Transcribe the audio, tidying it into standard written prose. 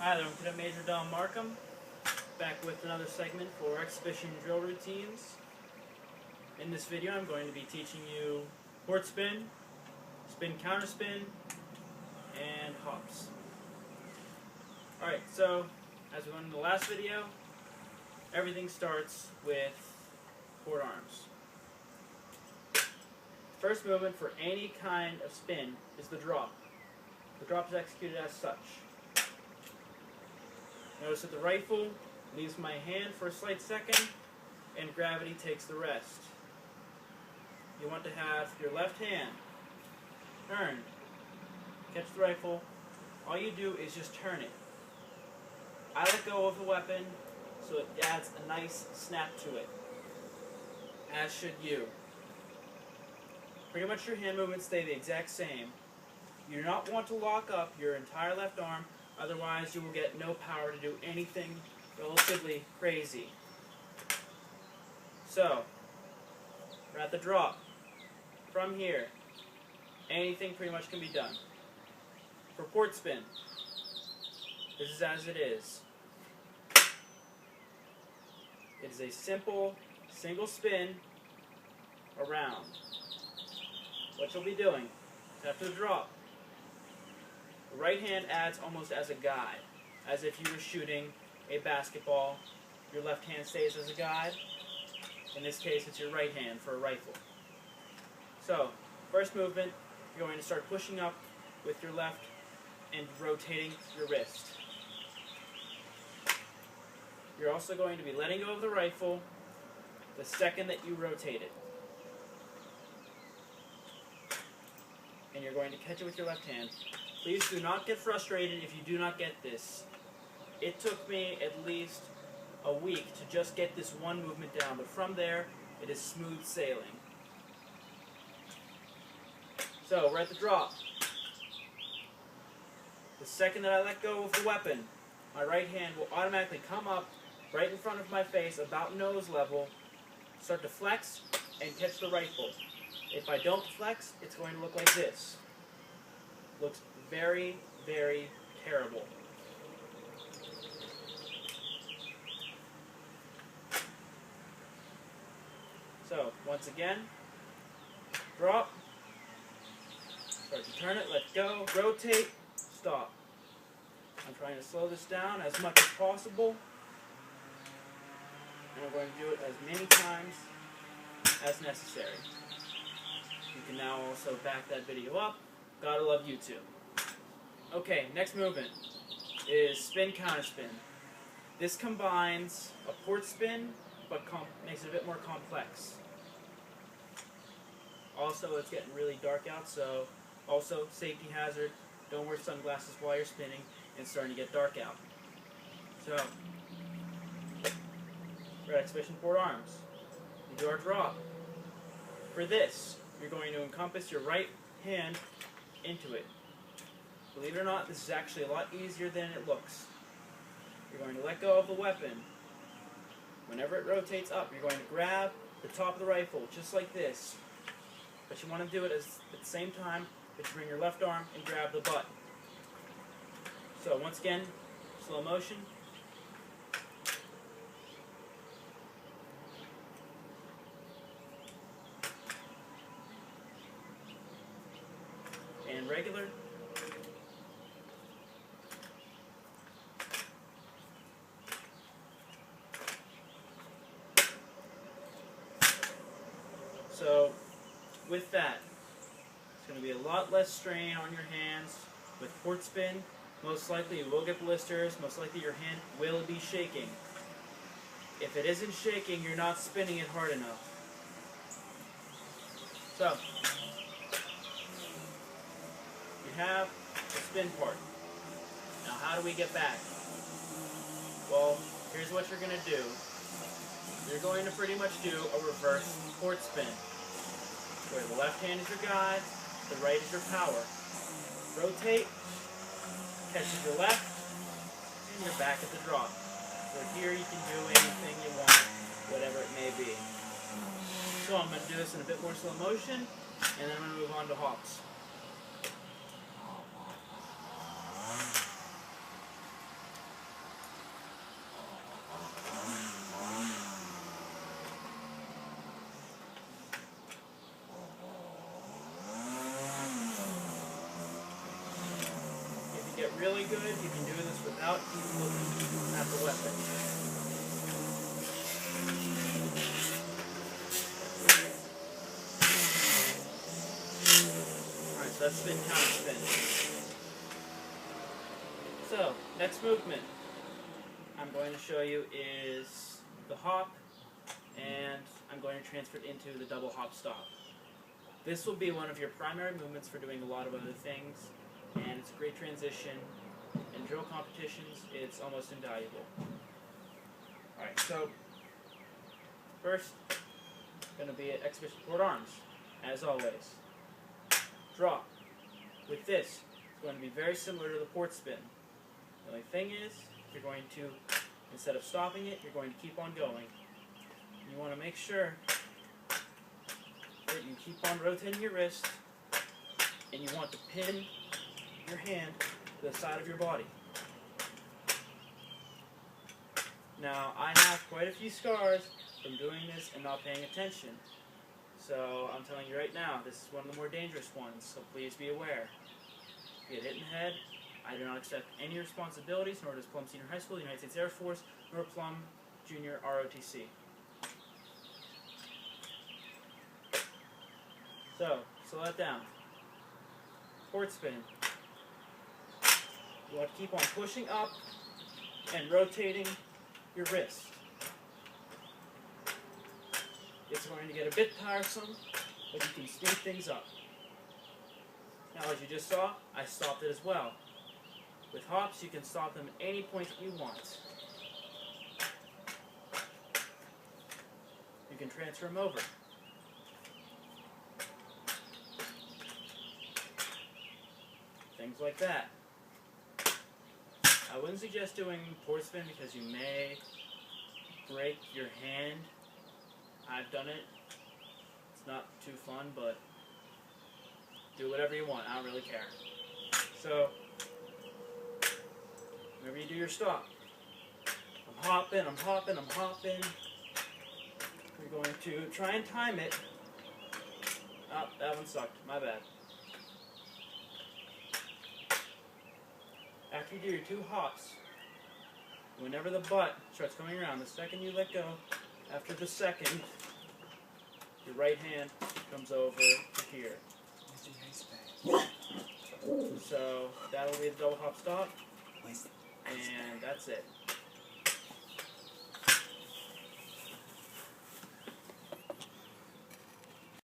Hi there, I'm Cadet Major Don Markham, back with another segment for exhibition drill routines. In this video I'm going to be teaching you port spin, spin counter spin, and hops. Alright, so as we went in the last video, everything starts with port arms. First movement for any kind of spin is the drop. The drop is executed as such. Notice that the rifle leaves my hand for a slight second, and gravity takes the rest. You want to have your left hand turned, catch the rifle. All you do is just turn it. I let go of the weapon so it adds a nice snap to it, as should you. Pretty much your hand movements stay the exact same. You do not want to lock up your entire left arm, otherwise you will get no power to do anything relatively crazy. So, we're at the drop. From here, anything pretty much can be done. For port spin, this is as it is. It is a simple single spin around. What you'll be doing after the drop, the right hand adds almost as a guide, as if you were shooting a basketball. Your left hand stays as a guide. In this case, it's your right hand for a rifle. So, first movement, you're going to start pushing up with your left and rotating your wrist. You're also going to be letting go of the rifle the second that you rotate it. And you're going to catch it with your left hand. Please do not get frustrated if you do not get this. It took me at least a week to just get this one movement down, but from there, it is smooth sailing. So, we're at the drop. The second that I let go of the weapon, my right hand will automatically come up right in front of my face, about nose level, start to flex, and catch the rifle. If I don't flex, it's going to look like this. Looks very, very terrible. So, once again, drop, start to turn it, let go, rotate, stop. I'm trying to slow this down as much as possible, and I'm going to do it as many times as necessary. You can now also back that video up. Gotta love YouTube. Okay, next movement is spin counter spin. This combines a port spin, but makes it a bit more complex. Also, it's getting really dark out, so also safety hazard. Don't wear sunglasses while you're spinning. It's starting to get dark out. So, we're at exhibition port arms. We do our drop. For this, you're going to encompass your right hand into it. Believe it or not, this is actually a lot easier than it looks. You're going to let go of the weapon. Whenever it rotates up, you're going to grab the top of the rifle, just like this. But you want to do it at the same time that you bring your left arm and grab the butt. So once again, slow motion. And regular. So, with that, it's going to be a lot less strain on your hands. With port spin, most likely you will get blisters, most likely your hand will be shaking. If it isn't shaking, you're not spinning it hard enough. So, you have the spin part. Now how do we get back? Well, here's what you're going to do. You're going to pretty much do a reverse port spin, where the left hand is your guide, the right is your power. Rotate, catches your left, and you're back at the drop. So here you can do anything you want, whatever it may be. So I'm going to do this in a bit more slow motion, and then I'm going to move on to hops. really good, you can do this without even looking at the weapon. Alright, so that's spin, counter spin. So, next movement I'm going to show you is the hop, and I'm going to transfer it into the double hop stop. This will be one of your primary movements for doing a lot of other things, and it's a great transition. In drill competitions, it's almost invaluable. Alright, so first, going to be at exhibition port arms, as always. Drop. With this, it's going to be very similar to the port spin. The only thing is, you're going to, instead of stopping it, you're going to keep on going. You want to make sure that you keep on rotating your wrist, and you want to pin your hand to the side of your body. Now, I have quite a few scars from doing this and not paying attention. So, I'm telling you right now, this is one of the more dangerous ones, so please be aware. If you get hit in the head, I do not accept any responsibilities, nor does Plum Senior High School, the United States Air Force, nor Plum Junior ROTC. So, slow that down. Port spin. You want to keep on pushing up and rotating your wrist. It's going to get a bit tiresome, but you can speed things up. Now, as you just saw, I stopped it as well. With hops, you can stop them at any point that you want. You can transfer them over. Things like that. I wouldn't suggest doing port spin because you may break your hand. I've done it. It's not too fun, but do whatever you want. I don't really care. So, whenever you do your stop, I'm hopping, I'm hopping, I'm hopping. We're going to try and time it. Oh, that one sucked. My bad. After you do your two hops, whenever the butt starts coming around, the second you let go, after the second, your right hand comes over to here. So that'll be the double hop stop, and that's it.